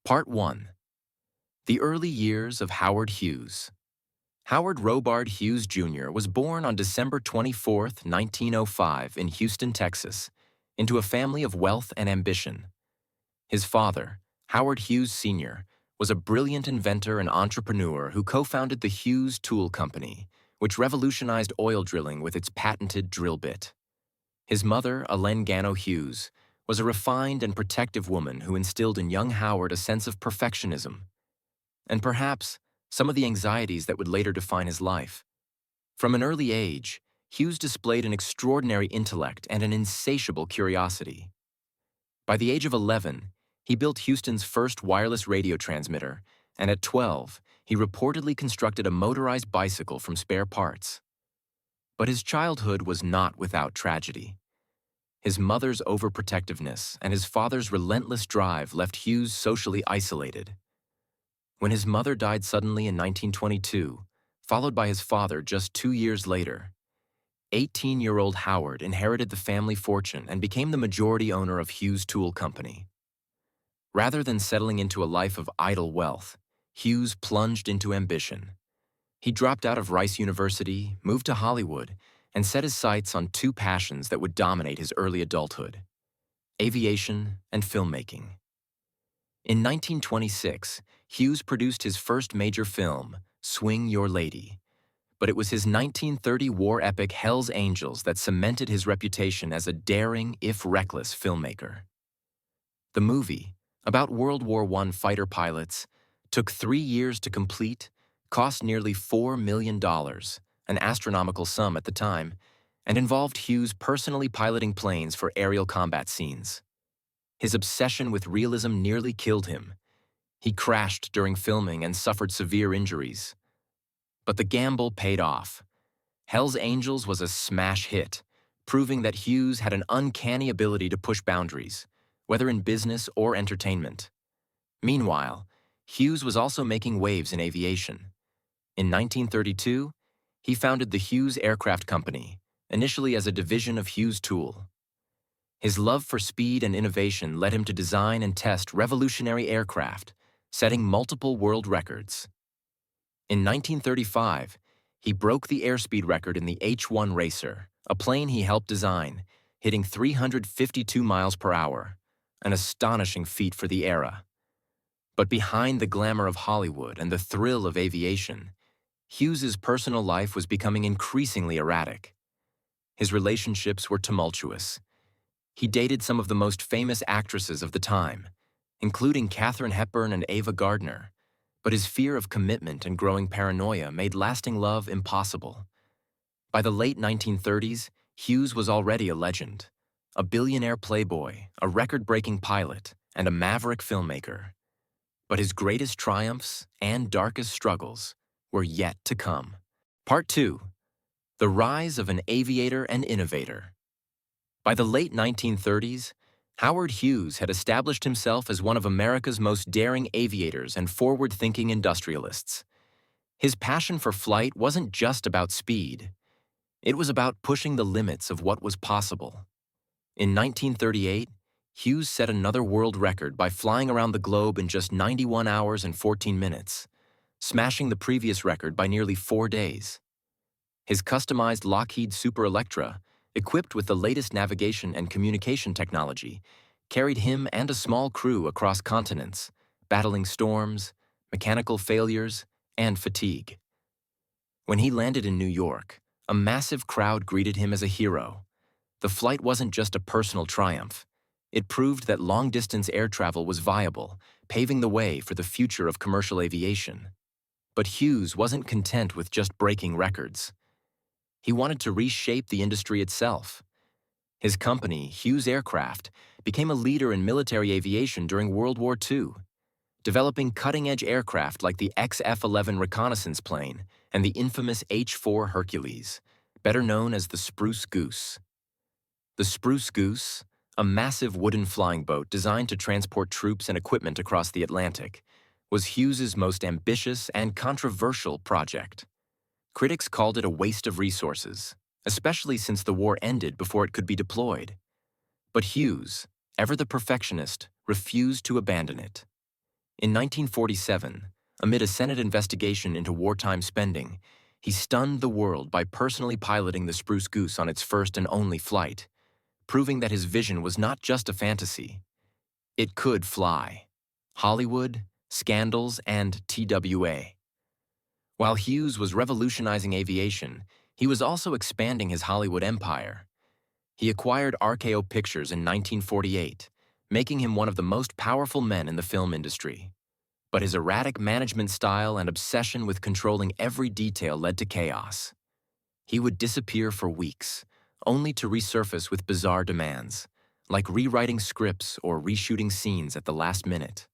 Part 1. The Early Years of Howard Hughes. Howard Robard Hughes, Jr. was born on December 24, 1905, in Houston, Texas, into a family of wealth and ambition. His father, Howard Hughes, Sr., was a brilliant inventor and entrepreneur who co-founded the Hughes Tool Company, which revolutionized oil drilling with its patented drill bit. His mother, Ellen Gano Hughes, was a refined and protective woman who instilled in young Howard a sense of perfectionism, and perhaps some of the anxieties that would later define his life. From an early age, Hughes displayed an extraordinary intellect and an insatiable curiosity. By the age of 11, he built Houston's first wireless radio transmitter, and at 12, he reportedly constructed a motorized bicycle from spare parts. But his childhood was not without tragedy. His mother's overprotectiveness and his father's relentless drive left Hughes socially isolated. When his mother died suddenly in 1922, followed by his father just 2 years later, 18-year-old Howard inherited the family fortune and became the majority owner of Hughes Tool Company. Rather than settling into a life of idle wealth, Hughes plunged into ambition. He dropped out of Rice University, moved to Hollywood, and set his sights on two passions that would dominate his early adulthood: aviation and filmmaking. In 1926, Hughes produced his first major film, Swing Your Lady, but it was his 1930 war epic Hell's Angels that cemented his reputation as a daring, if reckless, filmmaker. The movie, about World War I fighter pilots, took 3 years to complete, cost nearly $4 million, an astronomical sum at the time, and involved Hughes personally piloting planes for aerial combat scenes. His obsession with realism nearly killed him. He crashed during filming and suffered severe injuries. But the gamble paid off. Hell's Angels was a smash hit, proving that Hughes had an uncanny ability to push boundaries, whether in business or entertainment. Meanwhile, Hughes was also making waves in aviation. In 1932, he founded the Hughes Aircraft Company, initially as a division of Hughes Tool. His love for speed and innovation led him to design and test revolutionary aircraft, setting multiple world records. In 1935, he broke the airspeed record in the H-1 Racer, a plane he helped design, hitting 352 miles per hour, an astonishing feat for the era. But behind the glamour of Hollywood and the thrill of aviation, Hughes's personal life was becoming increasingly erratic. His relationships were tumultuous. He dated some of the most famous actresses of the time, including Katharine Hepburn and Ava Gardner, but his fear of commitment and growing paranoia made lasting love impossible. By the late 1930s, Hughes was already a legend, a billionaire playboy, a record-breaking pilot, and a maverick filmmaker. But his greatest triumphs and darkest struggles were yet to come. Part 2. The Rise of an Aviator and Innovator. By the late 1930s, Howard Hughes had established himself as one of America's most daring aviators and forward-thinking industrialists. His passion for flight wasn't just about speed. It was about pushing the limits of what was possible. In 1938, Hughes set another world record by flying around the globe in just 91 hours and 14 minutes, smashing the previous record by nearly 4 days. His customized Lockheed Super Electra, equipped with the latest navigation and communication technology, carried him and a small crew across continents, battling storms, mechanical failures, and fatigue. When he landed in New York, a massive crowd greeted him as a hero. The flight wasn't just a personal triumph. It proved that long-distance air travel was viable, paving the way for the future of commercial aviation. But Hughes wasn't content with just breaking records. He wanted to reshape the industry itself. His company, Hughes Aircraft, became a leader in military aviation during World War II, developing cutting-edge aircraft like the XF-11 reconnaissance plane and the infamous H-4 Hercules, better known as the Spruce Goose. The Spruce Goose, a massive wooden flying boat designed to transport troops and equipment across the Atlantic, was Hughes's most ambitious and controversial project. Critics called it a waste of resources, especially since the war ended before it could be deployed. But Hughes, ever the perfectionist, refused to abandon it. In 1947, amid a Senate investigation into wartime spending, he stunned the world by personally piloting the Spruce Goose on its first and only flight, proving that his vision was not just a fantasy. It could fly. Hollywood, scandals, and TWA. While Hughes was revolutionizing aviation, he was also expanding his Hollywood empire. He acquired RKO Pictures in 1948, making him one of the most powerful men in the film industry. But his erratic management style and obsession with controlling every detail led to chaos. He would disappear for weeks, only to resurface with bizarre demands, like rewriting scripts or reshooting scenes at the last minute.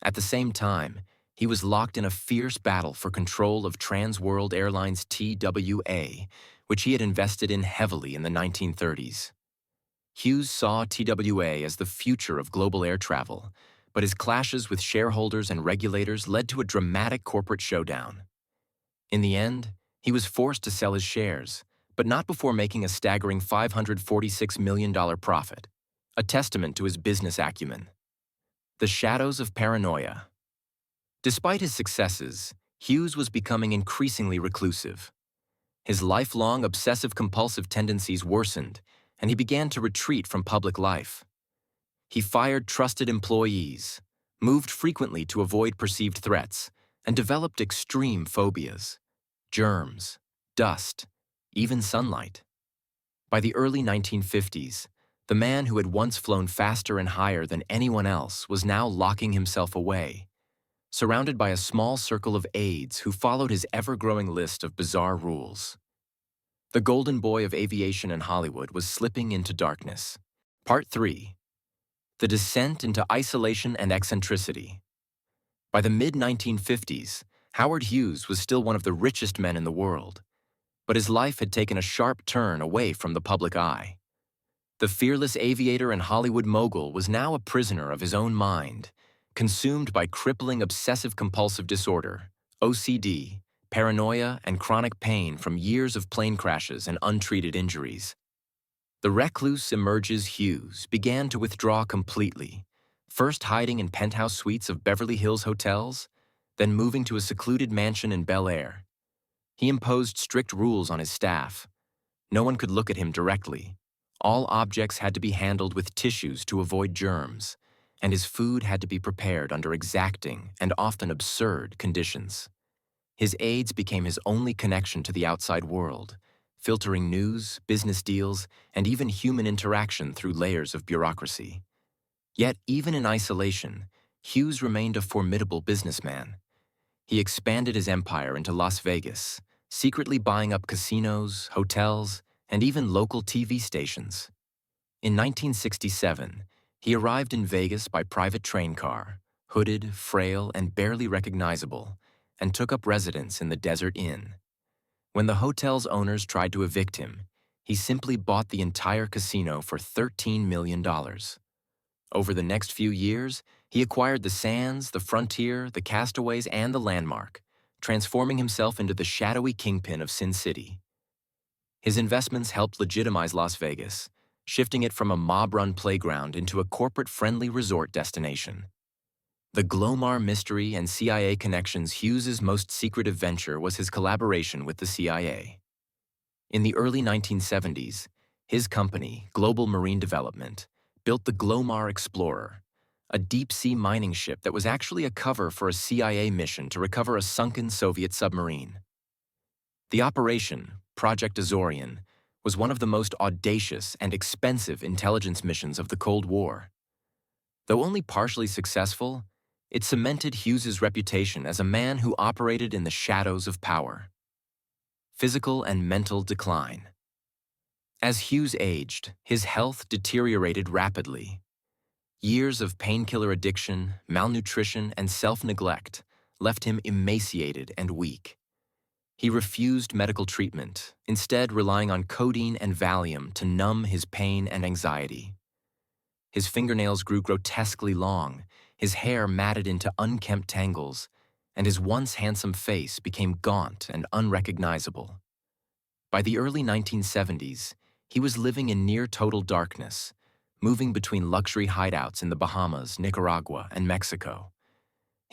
At the same time, he was locked in a fierce battle for control of Trans World Airlines TWA, which he had invested in heavily in the 1930s. Hughes saw TWA as the future of global air travel, but his clashes with shareholders and regulators led to a dramatic corporate showdown. In the end, he was forced to sell his shares, but not before making a staggering $546 million profit, a testament to his business acumen. The shadows of paranoia. Despite his successes, Hughes was becoming increasingly reclusive. His lifelong obsessive-compulsive tendencies worsened, and he began to retreat from public life. He fired trusted employees, moved frequently to avoid perceived threats, and developed extreme phobias: germs, dust, even sunlight. By the early 1950s, the man who had once flown faster and higher than anyone else was now locking himself away, surrounded by a small circle of aides who followed his ever-growing list of bizarre rules. The golden boy of aviation in Hollywood was slipping into darkness. Part 3. The descent into isolation and eccentricity. By the mid-1950s, Howard Hughes was still one of the richest men in the world, but his life had taken a sharp turn away from the public eye. The fearless aviator and Hollywood mogul was now a prisoner of his own mind, consumed by crippling obsessive-compulsive disorder, OCD, paranoia, and chronic pain from years of plane crashes and untreated injuries. The recluse emerges Hughes began to withdraw completely, first hiding in penthouse suites of Beverly Hills hotels, then moving to a secluded mansion in Bel Air. He imposed strict rules on his staff. No one could look at him directly. All objects had to be handled with tissues to avoid germs, and his food had to be prepared under exacting and often absurd conditions. His aides became his only connection to the outside world, filtering news, business deals, and even human interaction through layers of bureaucracy. Yet, even in isolation, Hughes remained a formidable businessman. He expanded his empire into Las Vegas, secretly buying up casinos, hotels, and even local TV stations. In 1967, he arrived in Vegas by private train car, hooded, frail, and barely recognizable, and took up residence in the Desert Inn. When the hotel's owners tried to evict him, he simply bought the entire casino for $13 million. Over the next few years, he acquired the Sands, the Frontier, the Castaways, and the Landmark, transforming himself into the shadowy kingpin of Sin City. His investments helped legitimize Las Vegas, shifting it from a mob-run playground into a corporate-friendly resort destination. The Glomar mystery and CIA connections. Hughes's most secretive venture was his collaboration with the CIA. In the early 1970s, his company, Global Marine Development, built the Glomar Explorer, a deep-sea mining ship that was actually a cover for a CIA mission to recover a sunken Soviet submarine. The operation, Project Azorian, was one of the most audacious and expensive intelligence missions of the Cold War. Though only partially successful, it cemented Hughes's reputation as a man who operated in the shadows of power. Physical and mental decline. As Hughes aged, his health deteriorated rapidly. Years of painkiller addiction, malnutrition, and self-neglect left him emaciated and weak. He refused medical treatment, instead relying on codeine and Valium to numb his pain and anxiety. His fingernails grew grotesquely long, his hair matted into unkempt tangles, and his once handsome face became gaunt and unrecognizable. By the early 1970s, he was living in near-total darkness, moving between luxury hideouts in the Bahamas, Nicaragua, and Mexico,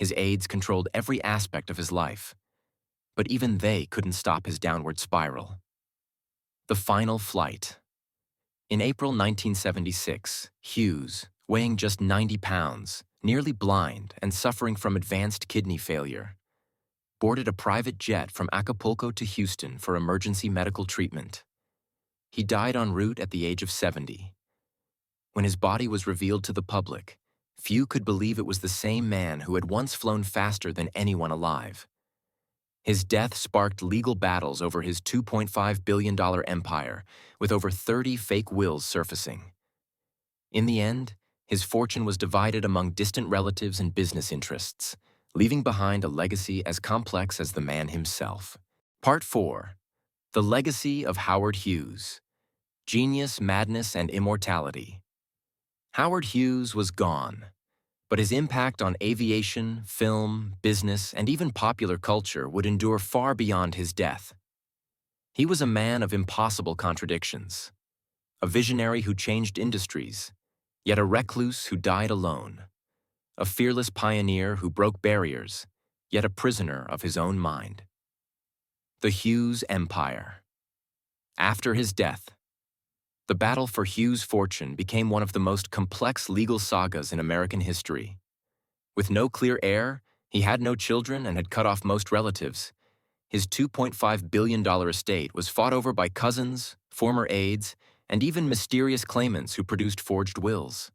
His aides controlled every aspect of his life, but even they couldn't stop his downward spiral. The final flight. In April 1976, Hughes, weighing just 90 pounds, nearly blind and suffering from advanced kidney failure, boarded a private jet from Acapulco to Houston for emergency medical treatment. He died en route at the age of 70. When his body was revealed to the public, few could believe it was the same man who had once flown faster than anyone alive. His death sparked legal battles over his $2.5 billion empire, with over 30 fake wills surfacing. In the end, his fortune was divided among distant relatives and business interests, leaving behind a legacy as complex as the man himself. Part 4. The Legacy of Howard Hughes. Genius, Madness, and Immortality. Howard Hughes was gone, but his impact on aviation, film, business, and even popular culture would endure far beyond his death. He was a man of impossible contradictions, a visionary who changed industries, yet a recluse who died alone, a fearless pioneer who broke barriers, yet a prisoner of his own mind. The Hughes Empire. After his death, the battle for Hughes' fortune became one of the most complex legal sagas in American history. With no clear heir, he had no children and had cut off most relatives. His $2.5 billion estate was fought over by cousins, former aides, and even mysterious claimants who produced forged wills.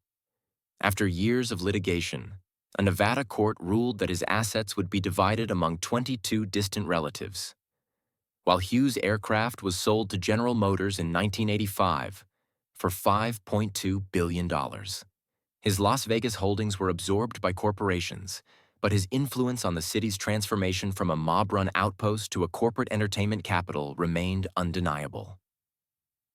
After years of litigation, a Nevada court ruled that his assets would be divided among 22 distant relatives. While Hughes' aircraft was sold to General Motors in 1985 for $5.2 billion. His Las Vegas holdings were absorbed by corporations, but his influence on the city's transformation from a mob-run outpost to a corporate entertainment capital remained undeniable.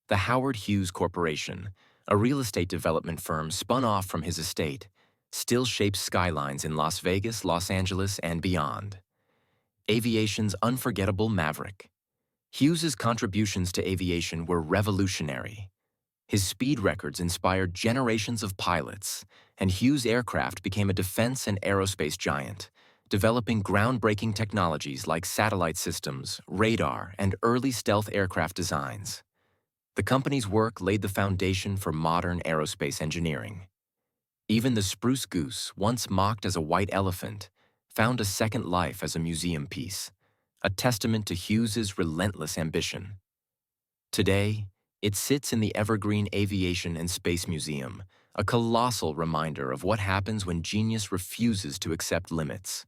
The Howard Hughes Corporation, a real estate development firm spun off from his estate, still shapes skylines in Las Vegas, Los Angeles, and beyond. Aviation's unforgettable maverick. Hughes's contributions to aviation were revolutionary. His speed records inspired generations of pilots, and Hughes aircraft became a defense and aerospace giant, developing groundbreaking technologies like satellite systems, radar, and early stealth aircraft designs. The company's work laid the foundation for modern aerospace engineering. Even the spruce goose, once mocked as a white elephant, found a second life as a museum piece, a testament to Hughes's relentless ambition. Today, it sits in the Evergreen Aviation and Space Museum, a colossal reminder of what happens when genius refuses to accept limits.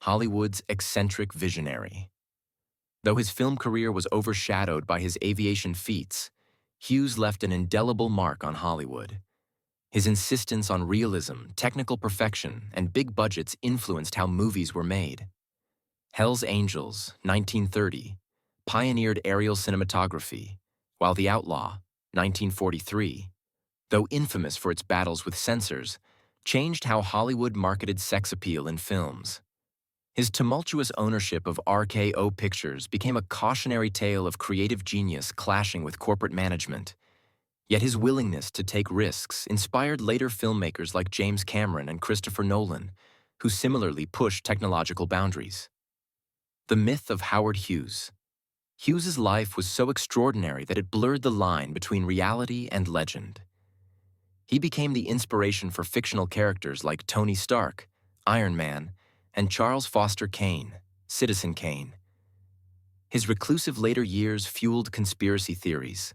Hollywood's eccentric visionary. Though his film career was overshadowed by his aviation feats, Hughes left an indelible mark on Hollywood. His insistence on realism, technical perfection, and big budgets influenced how movies were made. Hell's Angels, 1930, pioneered aerial cinematography, while The Outlaw, 1943, though infamous for its battles with censors, changed how Hollywood marketed sex appeal in films. His tumultuous ownership of RKO Pictures became a cautionary tale of creative genius clashing with corporate management. Yet his willingness to take risks inspired later filmmakers like James Cameron and Christopher Nolan, who similarly pushed technological boundaries. The myth of Howard Hughes. Hughes's life was so extraordinary that it blurred the line between reality and legend. He became the inspiration for fictional characters like Tony Stark, Iron Man, and Charles Foster Kane, Citizen Kane. His reclusive later years fueled conspiracy theories.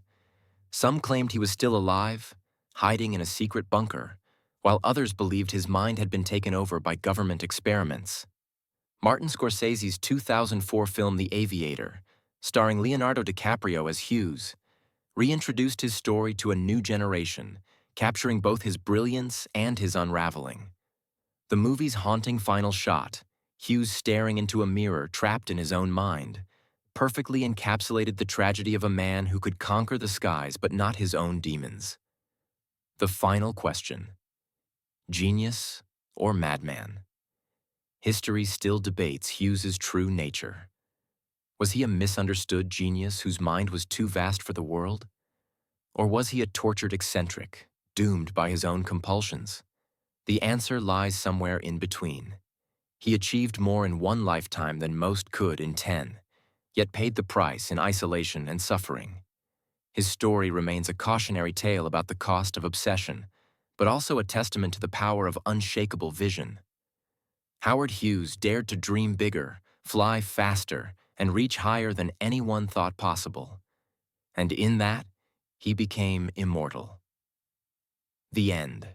Some claimed he was still alive, hiding in a secret bunker, while others believed his mind had been taken over by government experiments. Martin Scorsese's 2004 film The Aviator, starring Leonardo DiCaprio as Hughes, reintroduced his story to a new generation, capturing both his brilliance and his unraveling. The movie's haunting final shot, Hughes staring into a mirror trapped in his own mind, perfectly encapsulated the tragedy of a man who could conquer the skies but not his own demons. The final question: genius or madman? History still debates Hughes's true nature. Was he a misunderstood genius whose mind was too vast for the world? Or was he a tortured eccentric, doomed by his own compulsions? The answer lies somewhere in between. He achieved more in one lifetime than most could in 10, yet paid the price in isolation and suffering. His story remains a cautionary tale about the cost of obsession, but also a testament to the power of unshakable vision. Howard Hughes dared to dream bigger, fly faster, and reach higher than anyone thought possible. And in that, he became immortal. The end.